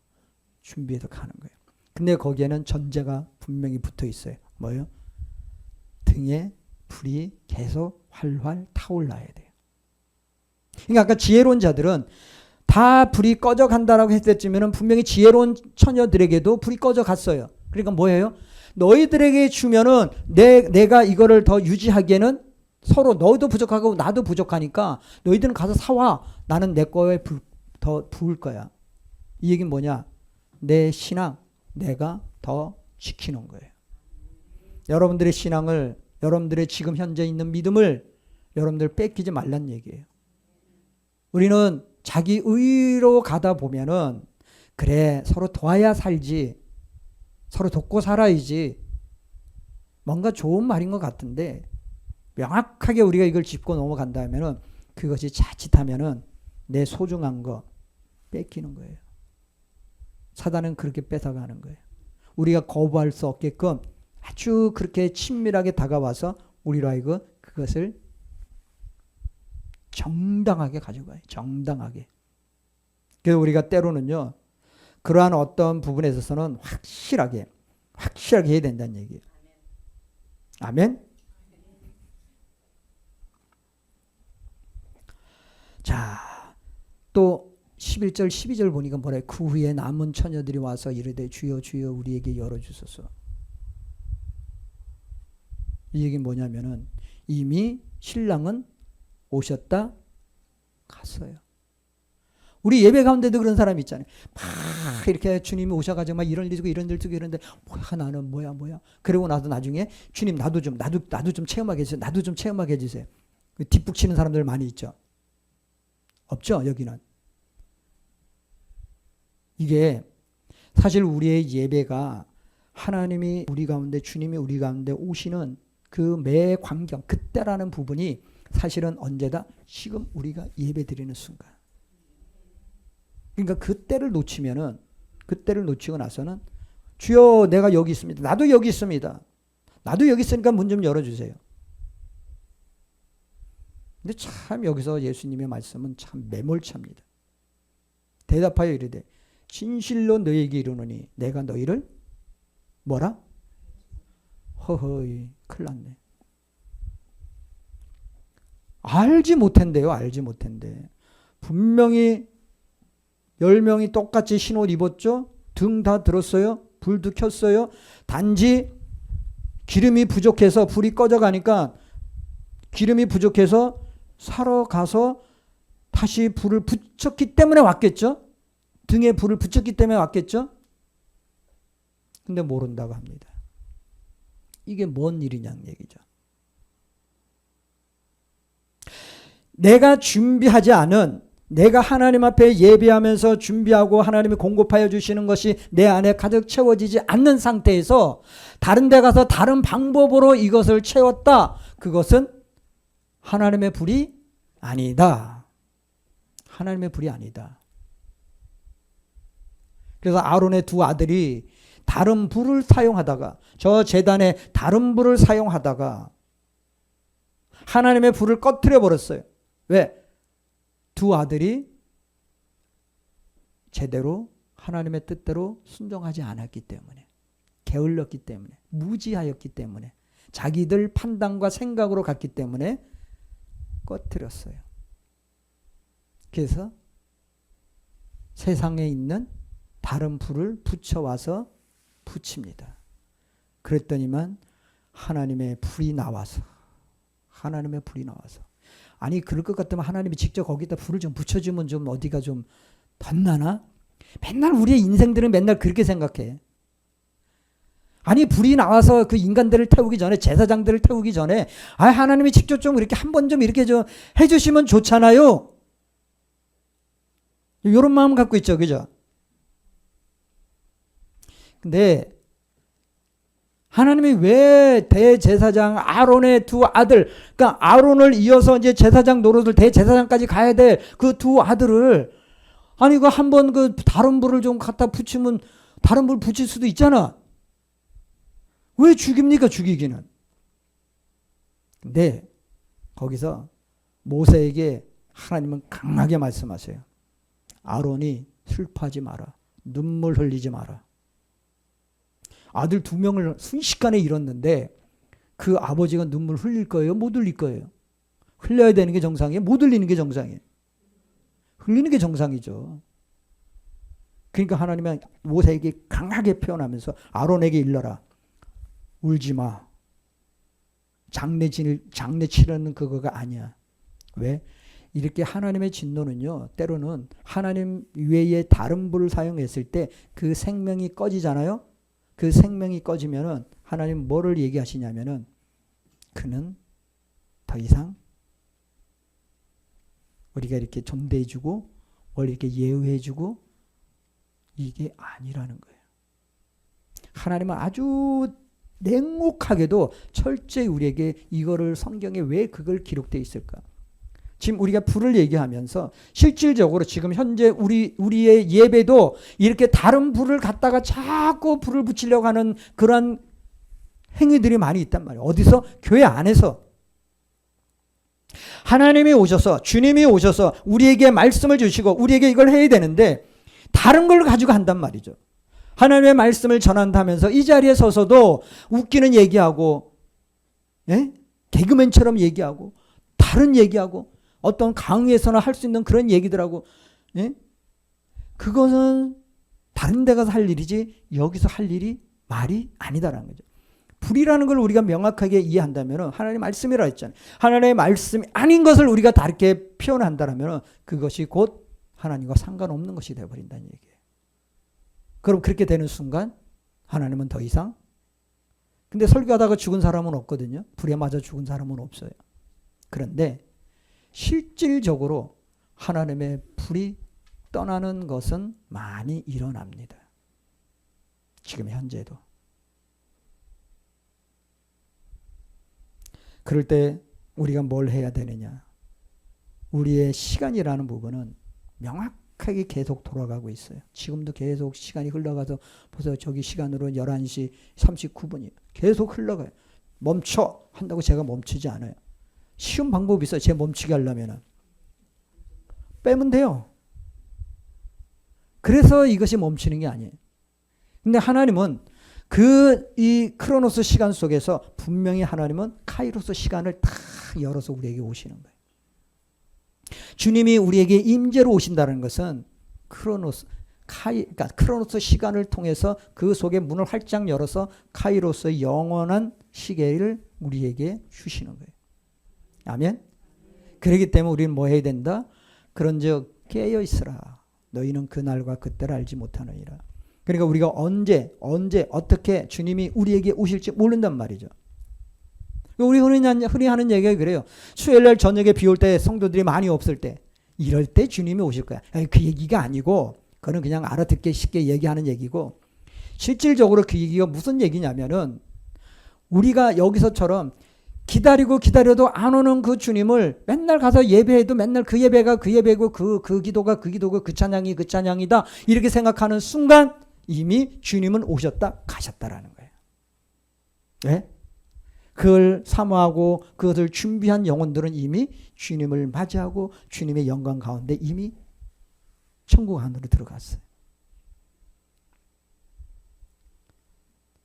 준비해서 가는 거예요. 근데 거기에는 전제가 분명히 붙어 있어요. 뭐예요? 등에 불이 계속 활활 타올라야 돼요. 그러니까 아까 지혜로운 자들은 다 불이 꺼져 간다라고 했을 면 분명히 지혜로운 처녀들에게도 불이 꺼져 갔어요. 그러니까 뭐예요? 너희들에게 주면은 내가 이거를 더 유지하기에는 서로 너희도 부족하고 나도 부족하니까 너희들은 가서 사와. 나는 내 거에 더 부을 거야. 이 얘기는 뭐냐? 내 신앙 내가 더 지키는 거예요. 여러분들의 신앙을, 여러분들의 지금 현재 있는 믿음을 여러분들 뺏기지 말란 얘기예요. 우리는 자기 의로 가다 보면은 그래 서로 도와야 살지, 서로 돕고 살아야지, 뭔가 좋은 말인 것 같은데 명확하게 우리가 이걸 짚고 넘어간다면은 그것이 자칫하면은 내 소중한 거 뺏기는 거예요. 사단은 그렇게 뺏어가는 거예요. 우리가 거부할 수 없게끔 아주 그렇게 친밀하게 다가와서 우리로 하여금 그것을 정당하게 가져가요. 정당하게. 그래서 우리가 때로는요. 그러한 어떤 부분에 있어서는 확실하게 해야 된다는 얘기예요. 아멘? 자, 또 11절 12절 보니까 뭐래? 그 후에 남은 처녀들이 와서 이르되 주여 주여 우리에게 열어주소서. 이 얘기는 뭐냐면은 이미 신랑은 오셨다 갔어요. 우리 예배 가운데도 그런 사람이 있잖아요. 막 이렇게 주님이 오셔가지고 막 이런 일 있고 이런 일 있고 이런데 뭐야 나는 뭐야. 그리고 나도 나중에 주님 나도 좀 체험하게 해주세요. 나도 좀 체험하게 해주세요. 뒷북치는 사람들 많이 있죠. 없죠 여기는. 이게 사실 우리의 예배가 하나님이 우리 가운데 주님이 우리 가운데 오시는 그 매 광경 그때라는 부분이 사실은 언제다? 지금 우리가 예배 드리는 순간. 그러니까 그때를 놓치고 나서는 주여 내가 여기 있습니다. 나도 여기 있습니다. 나도 여기 있으니까 문 좀 열어주세요. 근데 참 여기서 예수님의 말씀은 참 매몰차입니다. 대답하여 이르되 진실로 너희에게 이르노니 내가 너희를 뭐라? 허허이 큰일 났네. 알지 못한대요. 알지 못한대. 분명히 10명이 똑같이 흰옷 입었죠. 등 다 들었어요. 불도 켰어요. 단지 기름이 부족해서 불이 꺼져가니까 기름이 부족해서 사러 가서 다시 불을 붙였기 때문에 왔겠죠. 등에 불을 붙였기 때문에 왔겠죠. 근데 모른다고 합니다. 이게 뭔 일이냐는 얘기죠. 내가 준비하지 않은, 내가 하나님 앞에 예배하면서 준비하고 하나님이 공급하여 주시는 것이 내 안에 가득 채워지지 않는 상태에서 다른 데 가서 다른 방법으로 이것을 채웠다. 그것은 하나님의 불이 아니다. 하나님의 불이 아니다. 그래서 아론의 두 아들이 다른 불을 사용하다가, 저 제단에 다른 불을 사용하다가 하나님의 불을 꺼트려 버렸어요. 왜? 두 아들이 제대로 하나님의 뜻대로 순종하지 않았기 때문에, 게을렀기 때문에, 무지하였기 때문에, 자기들 판단과 생각으로 갔기 때문에 꺼트렸어요. 그래서 세상에 있는 다른 불을 붙여와서 붙입니다. 그랬더니만 하나님의 불이 나와서, 아니 그럴 것 같으면 하나님이 직접 거기다 불을 좀 붙여주면 좀 어디가 좀 덧나나? 맨날 우리의 인생들은 맨날 그렇게 생각해. 아니 불이 나와서 그 인간들을 태우기 전에, 제사장들을 태우기 전에 하나님이 직접 좀 이렇게 한 번 좀 이렇게 좀 해주시면 좋잖아요. 이런 마음 갖고 있죠. 그죠? 근데 하나님이 왜 대제사장 아론의 두 아들, 그러니까 아론을 이어서 이제 제사장 노릇을 대제사장까지 가야 될 그 두 아들을, 아니 그 한번 그 다른 불을 좀 갖다 붙이면 다른 불 붙일 수도 있잖아. 왜 죽입니까? 죽이기는. 근데 거기서 모세에게 하나님은 강하게 말씀하세요. 아론이 슬퍼하지 마라. 눈물 흘리지 마라. 아들 2명을 순식간에 잃었는데 그 아버지가 눈물 흘릴 거예요? 못 흘릴 거예요? 흘려야 되는 게 정상이에요? 못 흘리는 게 정상이에요? 흘리는 게 정상이죠. 그러니까 하나님은 모세에게 강하게 표현하면서 아론에게 일러라. 울지 마. 장례 치르는 그거가 아니야. 왜? 이렇게 하나님의 진노는요, 때로는 하나님 외에 다른 불을 사용했을 때 그 생명이 꺼지잖아요. 그 생명이 꺼지면은 하나님 뭐를 얘기하시냐면은 그는 더 이상 우리가 이렇게 존대해주고 원래 이렇게 예우해주고 이게 아니라는 거예요. 하나님은 아주 냉혹하게도 철저히 우리에게 이거를 성경에 왜 그걸 기록되어 있을까? 지금 우리가 불을 얘기하면서 실질적으로 지금 현재 우리의 예배도 이렇게 다른 불을 갖다가 자꾸 불을 붙이려고 하는 그런 행위들이 많이 있단 말이에요. 어디서? 교회 안에서. 하나님이 오셔서, 주님이 오셔서 우리에게 말씀을 주시고 우리에게 이걸 해야 되는데 다른 걸 가지고 한단 말이죠. 하나님의 말씀을 전한다면서 이 자리에 서서도 웃기는 얘기하고, 예? 개그맨처럼 얘기하고 다른 얘기하고 어떤 강의에서나 할 수 있는 그런 얘기들하고, 예? 그것은 다른 데 가서 할 일이지 여기서 할 일이 말이 아니다라는 거죠. 불이라는 걸 우리가 명확하게 이해한다면 하나님의 말씀이라 했잖아요. 하나님의 말씀이 아닌 것을 우리가 다르게 표현한다면 그것이 곧 하나님과 상관없는 것이 되어버린다는 얘기예요. 그럼 그렇게 되는 순간 하나님은 더 이상, 근데 설교하다가 죽은 사람은 없거든요. 불에 맞아 죽은 사람은 없어요. 그런데 실질적으로 하나님의 불이 떠나는 것은 많이 일어납니다. 지금 현재도. 그럴 때 우리가 뭘 해야 되느냐? 우리의 시간이라는 부분은 명확하게 계속 돌아가고 있어요. 지금도 계속 시간이 흘러가서 보세요. 저기 시간으로 11시 39분이에요. 계속 흘러가요. 멈춰 한다고 제가 멈추지 않아요. 쉬운 방법이 있어요. 제 멈추게 하려면 빼면 돼요. 그래서 이것이 멈추는 게 아니에요. 근데 하나님은 이 크로노스 시간 속에서 분명히 하나님은 카이로스 시간을 다 열어서 우리에게 오시는 거예요. 주님이 우리에게 임재로 오신다는 것은 그러니까 크로노스 시간을 통해서 그 속에 문을 활짝 열어서 카이로스의 영원한 시계를 우리에게 주시는 거예요. 아멘. 그렇기 때문에 우리는 뭐 해야 된다? 그런즉 깨어 있으라. 너희는 그날과 그때를 알지 못하느니라. 그러니까 우리가 언제 어떻게 주님이 우리에게 오실지 모른단 말이죠. 우리 흔히 하는 얘기가 그래요. 수요일날 저녁에 비 올 때 성도들이 많이 없을 때 이럴 때 주님이 오실 거야. 그 얘기가 아니고 그건 그냥 알아듣기 쉽게 얘기하는 얘기고, 실질적으로 그 얘기가 무슨 얘기냐면은 우리가 여기서처럼 기다려도 안 오는 그 주님을 맨날 가서 예배해도 맨날 그 예배가 그 예배고 그 기도가 그 기도고 그 찬양이 그 찬양이다 이렇게 생각하는 순간 이미 주님은 오셨다 가셨다라는 거예요. 네? 그걸 사모하고 그것을 준비한 영혼들은 이미 주님을 맞이하고 주님의 영광 가운데 이미 천국 안으로 들어갔어요.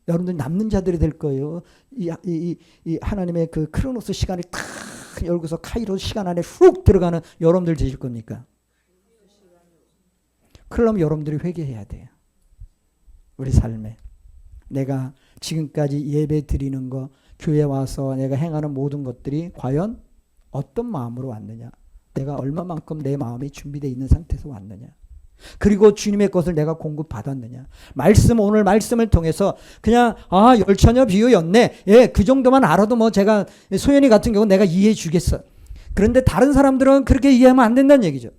여러분들 남는 자들이 될 거예요. 이 하나님의 그 크로노스 시간을 탁 열고서 카이로스 시간 안에 훅 들어가는 여러분들 되실 겁니까? 그러면 여러분들이 회개해야 돼요. 우리 삶에 내가 지금까지 예배 드리는 거, 교회 와서 내가 행하는 모든 것들이 과연 어떤 마음으로 왔느냐, 내가 얼마만큼 내 마음이 준비되어 있는 상태에서 왔느냐, 그리고 주님의 것을 내가 공급받았느냐. 오늘 말씀을 통해서 그냥 열처녀 비유였네, 예, 그 정도만 알아도 뭐 제가 소연이 같은 경우는 내가 이해해 주겠어. 그런데 다른 사람들은 그렇게 이해하면 안 된다는 얘기죠.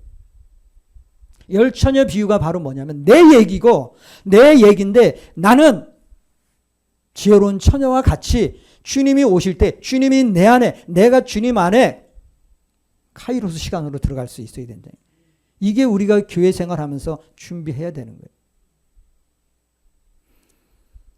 열처녀 비유가 바로 뭐냐면 내 얘기고 내 얘기인데 나는 지혜로운 처녀와 같이 주님이 오실 때 주님이 내 안에, 내가 주님 안에 카이로스 시간으로 들어갈 수 있어야 된다. 이게 우리가 교회 생활하면서 준비해야 되는 거예요.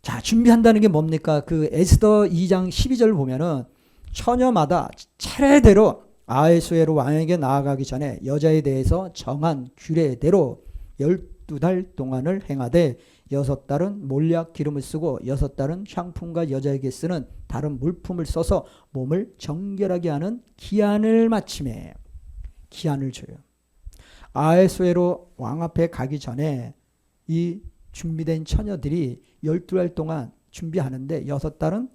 자, 준비한다는 게 뭡니까? 그 에스더 2장 12절 보면은 처녀마다 차례대로 아하수에로 왕에게 나아가기 전에 여자에 대해서 정한 규례대로 12달 동안을 행하되 6달은 몰약 기름을 쓰고 6달은 향품과 여자에게 쓰는 다른 물품을 써서 몸을 정결하게 하는 기한을 마침에 기한을 줘요. 아하수에로 왕 앞에 가기 전에 이 준비된 처녀들이 12달 동안 준비하는데 6달은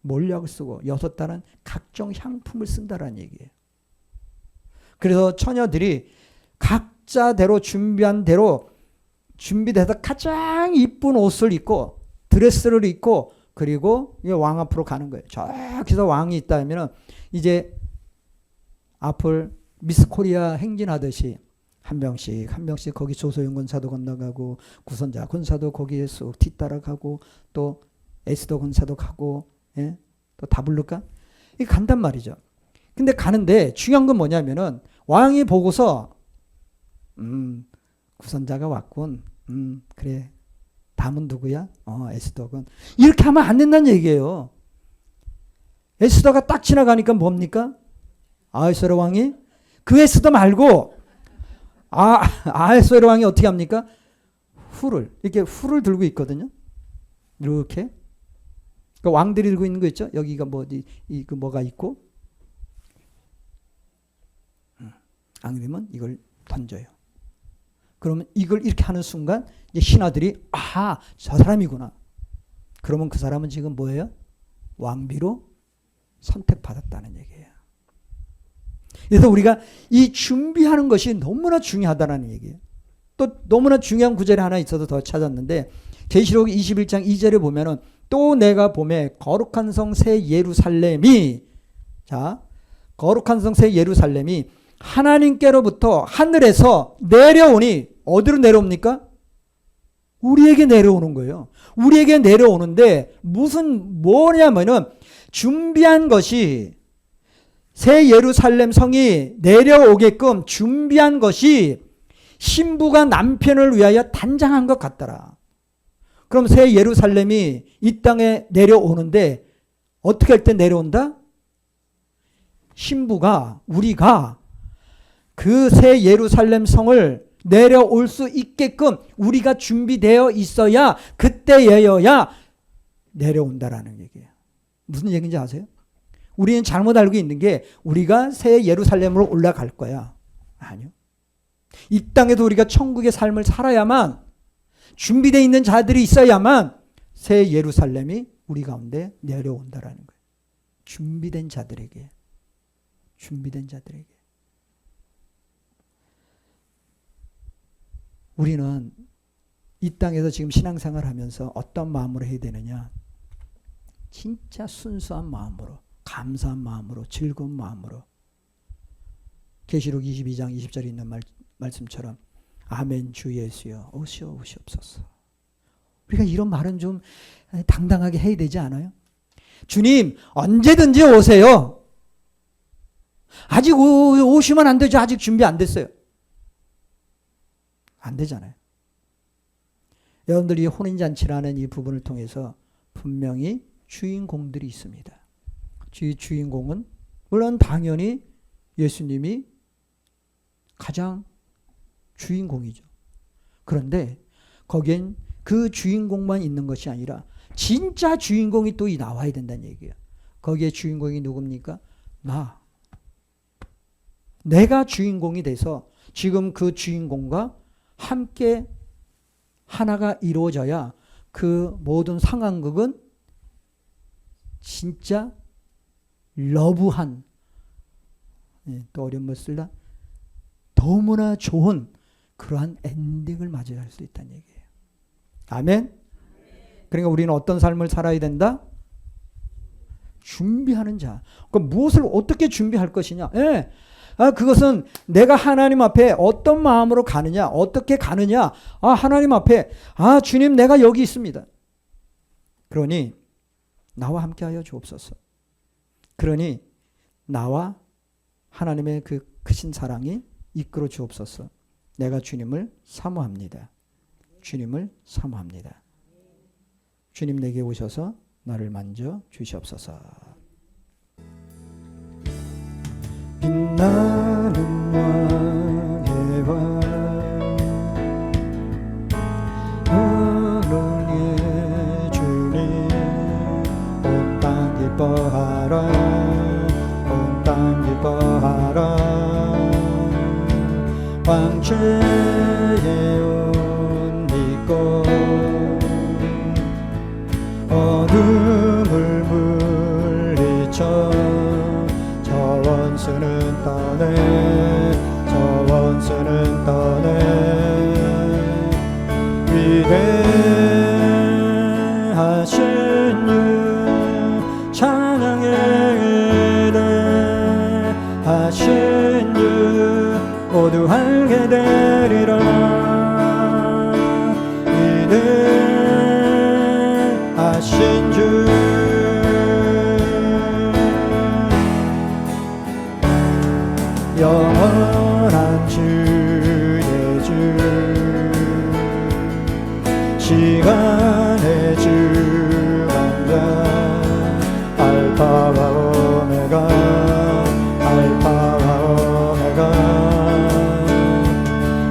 몰약을 쓰고 6달은 각종 향품을 쓴다라는 얘기예요. 그래서 처녀들이 각자대로 준비한 대로 준비돼서 가장 이쁜 옷을 입고 드레스를 입고 그리고 왕 앞으로 가는 거예요. 저기서 왕이 있다면 이제 앞을 미스 코리아 행진하듯이 한 명씩 거기 조소영 권사도 건너가고 구선자 권사도 거기에 쑥 뒤따라가고 또 에스더 권사도 가고 예? 또 다 부를까? 이게 간단 말이죠. 근데 가는데 중요한 건 뭐냐면은 왕이 보고서 구선자가 왔군. 그래. 다음은 누구야? 에스더군. 이렇게 하면 안 된다는 얘기예요. 에스더가 딱 지나가니까 뭡니까? 아하수에로 왕이 그 에스더 말고 아하수에로 왕이 어떻게 합니까? 이렇게 풀을 들고 있거든요. 이렇게. 그러니까 왕들이 들고 있는 거 있죠? 여기가 그 뭐가 있고. 안 그러면 이걸 던져요. 그러면 이걸 이렇게 하는 순간 이제 신하들이 저 사람이구나. 그러면 그 사람은 지금 뭐예요? 왕비로 선택받았다는 얘기예요. 그래서 우리가 이 준비하는 것이 너무나 중요하다는 얘기예요. 또 너무나 중요한 구절이 하나 있어서 더 찾았는데 계시록 21장 2절에 보면은 또 내가 봄에 거룩한 성 새 예루살렘이 거룩한 성 새 예루살렘이 하나님께로부터 하늘에서 내려오니 어디로 내려옵니까? 우리에게 내려오는 거예요. 우리에게 내려오는데 뭐냐면은 준비한 것이 새 예루살렘 성이 내려오게끔 준비한 것이 신부가 남편을 위하여 단장한 것 같더라. 그럼 새 예루살렘이 이 땅에 내려오는데 어떻게 할 때 내려온다? 신부가 우리가 그 새 예루살렘 성을 내려올 수 있게끔 우리가 준비되어 있어야 그때여야 내려온다라는 얘기예요. 무슨 얘기인지 아세요? 우리는 잘못 알고 있는 게 우리가 새 예루살렘으로 올라갈 거야. 아니요. 이 땅에도 우리가 천국의 삶을 살아야만 준비되어 있는 자들이 있어야만 새 예루살렘이 우리 가운데 내려온다라는 거예요. 준비된 자들에게. 우리는 이 땅에서 지금 신앙생활 하면서 어떤 마음으로 해야 되느냐? 진짜 순수한 마음으로, 감사한 마음으로, 즐거운 마음으로. 계시록 22장 20절에 있는 말씀처럼 아멘 주 예수여 오시옵소서. 우리가 이런 말은 좀 당당하게 해야 되지 않아요? 주님 언제든지 오세요. 아직 오시면 안 되죠. 아직 준비 안 됐어요. 안 되잖아요. 여러분들이 혼인잔치라는 이 부분을 통해서 분명히 주인공들이 있습니다. 주인공은 물론 당연히 예수님이 가장 주인공이죠. 그런데 거기엔 그 주인공만 있는 것이 아니라 진짜 주인공이 또 나와야 된다는 얘기예요. 거기에 주인공이 누굽니까? 내가 주인공이 돼서 지금 그 주인공과 함께 하나가 이루어져야 그 모든 상황극은 진짜 러브한, 또 어려운 말 쓸라? 너무나 좋은 그러한 엔딩을 맞이할 수 있다는 얘기예요. 아멘? 그러니까 우리는 어떤 삶을 살아야 된다? 준비하는 자. 그러니까 무엇을 어떻게 준비할 것이냐? 그것은 내가 하나님 앞에 어떤 마음으로 가느냐, 어떻게 가느냐. 하나님 앞에, 주님 내가 여기 있습니다. 그러니 나와 함께하여 주옵소서. 그러니 나와 하나님의 그 크신 사랑이 이끌어 주옵소서. 내가 주님을 사모합니다. 주님을 사모합니다. 주님 내게 오셔서 나를 만져 주시옵소서. 빛나는 왕의 왕 은혜의 주님 온 땅 기뻐하라 온 땅 기뻐하라 왕죄의 옷 입고 어둠을 물리쳐 저 원수는 떠내 저 원수는 떠내 위대하신 주 찬양의 위대하신 주 모두 알게 되리라 위대하신 주 영원한 주의 주 시간의 주 왕자 알파와 오메가 알파와 오메가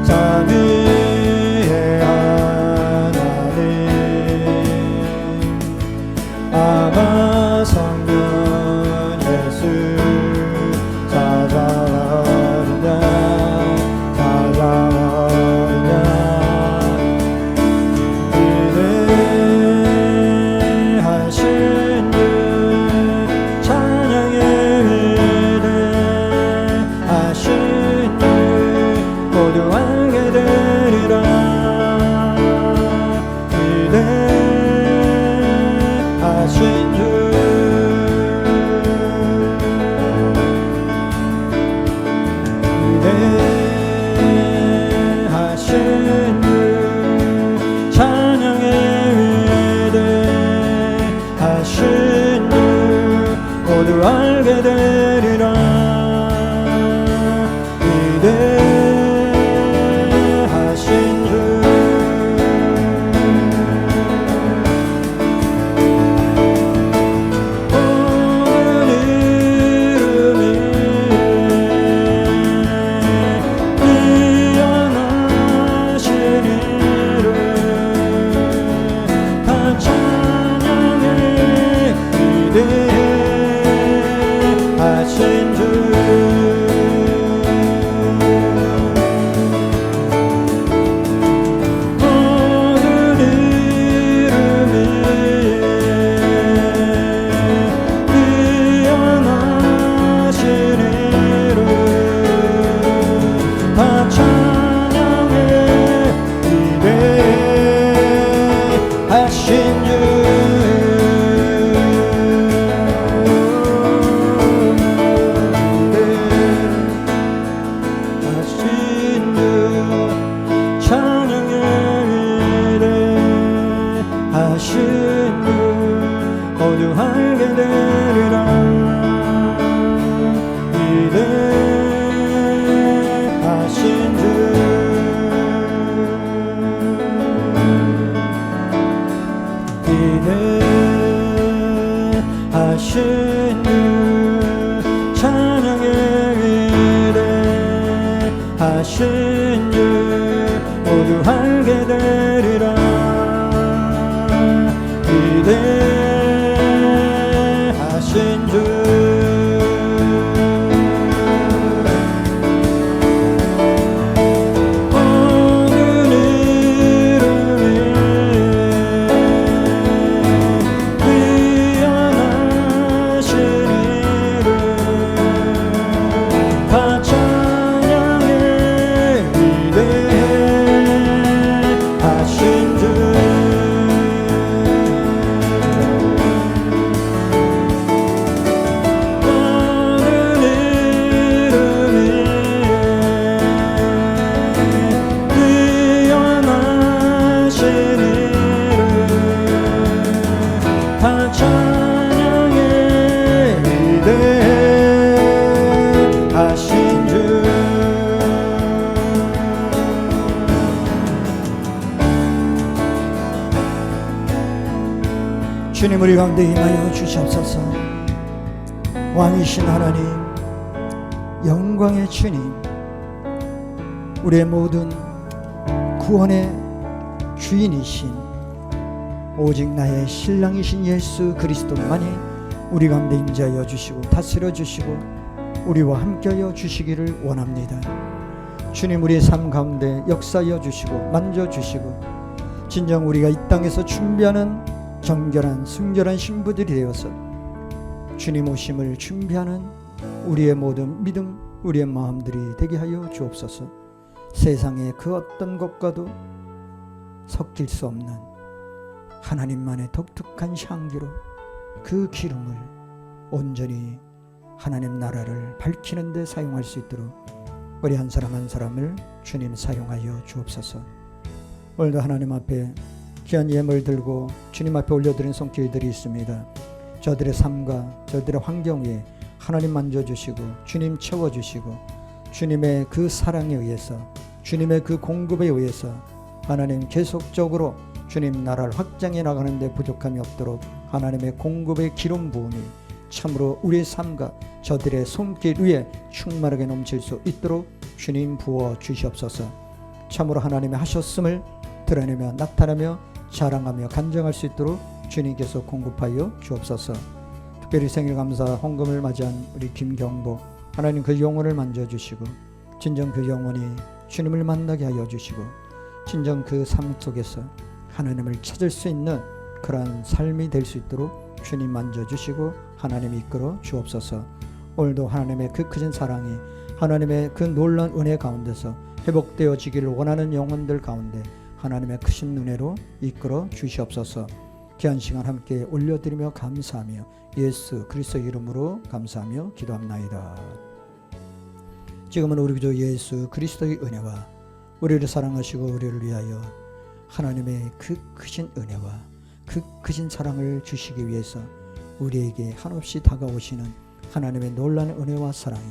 삼위의 하나님 아바 성령 예수 찾아오리냐 찾아오리냐 위대하신 주 찬양의 위대하신 주 모두 알게 되리라 위대하신 주 위대하신 주 찬양의 위대하신 주 모두 알게 되리라 위대하신 주 오늘 이름이 뛰어나신 이름 다 찬양의 위대하신 주 모든 이름이 뛰어나신 이름 다 찬양의 위대하신 주 위대하신 주 찬양의 위대하신 주 모두 알게 되리라 위대하신 주 위대하신 주 찬양의 위대하신 주 모두 알게 되리라 위대하신 주 오늘 이름이 뛰어나신 이름 다 찬양의 위대하신 주 오늘 이름이 뛰어나신 이름 주님 우리 가운데 임하여 주시옵소서. 왕이신 하나님, 영광의 주님, 우리의 모든 구원의 주인이신 오직 나의 신랑이신 예수 그리스도만이 우리 가운데 임재하여 주시고 다스려 주시고 우리와 함께하여 주시기를 원합니다. 주님 우리의 삶 가운데 역사하여 주시고 만져주시고 진정 우리가 이 땅에서 준비하는 정결한 순결한 신부들이 되어서 주님 오심을 준비하는 우리의 모든 믿음, 우리의 마음들이 되게 하여 주옵소서. 세상의 그 어떤 것과도 섞일 수 없는 하나님만의 독특한 향기로 그 기름을 온전히 하나님 나라를 밝히는 데 사용할 수 있도록 우리 한 사람 한 사람을 주님 사용하여 주옵소서. 오늘도 하나님 앞에 귀한 예물 들고 주님 앞에 올려드린 손길들이 있습니다. 저들의 삶과 저들의 환경 위에 하나님 만져주시고 주님 채워주시고 주님의 그 사랑에 의해서 주님의 그 공급에 의해서 하나님 계속적으로 주님 나라를 확장해 나가는 데 부족함이 없도록 하나님의 공급의 기름 부음이 참으로 우리의 삶과 저들의 손길 위에 충만하게 넘칠 수 있도록 주님 부어 주시옵소서. 참으로 하나님의 하셨음을 드러내며 나타내며 자랑하며 간증할 수 있도록 주님께서 공급하여 주옵소서. 특별히 생일 감사 헌금을 맞이한 우리 김경복 하나님 그 영혼을 만져주시고 진정 그 영혼이 주님을 만나게 하여 주시고 진정 그 삶 속에서 하나님을 찾을 수 있는 그러한 삶이 될 수 있도록 주님 만져주시고 하나님 이끌어 주옵소서. 오늘도 하나님의 그 크신 사랑이 하나님의 그 놀라운 은혜 가운데서 회복되어지기를 원하는 영혼들 가운데 하나님의 크신 은혜로 이끌어 주시옵소서. 귀한 시간 함께 올려드리며 감사하며 예수 그리스도 이름으로 감사하며 기도합나이다. 지금은 우리 주 예수 그리스도의 은혜와 우리를 사랑하시고 우리를 위하여 하나님의 그 크신 은혜와 그 크신 사랑을 주시기 위해서 우리에게 한없이 다가오시는 하나님의 놀라운 은혜와 사랑이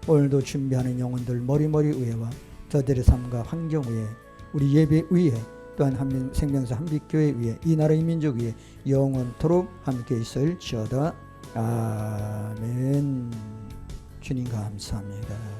오늘도 준비하는 영혼들 머리머리 위에와 저들의 삶과 환경 위에 우리 예배 위에 또한 생명사 한빛교회 위에 이 나라의 민족 위에 영원토록 함께 있을지어다. 아멘. 주님 감사합니다.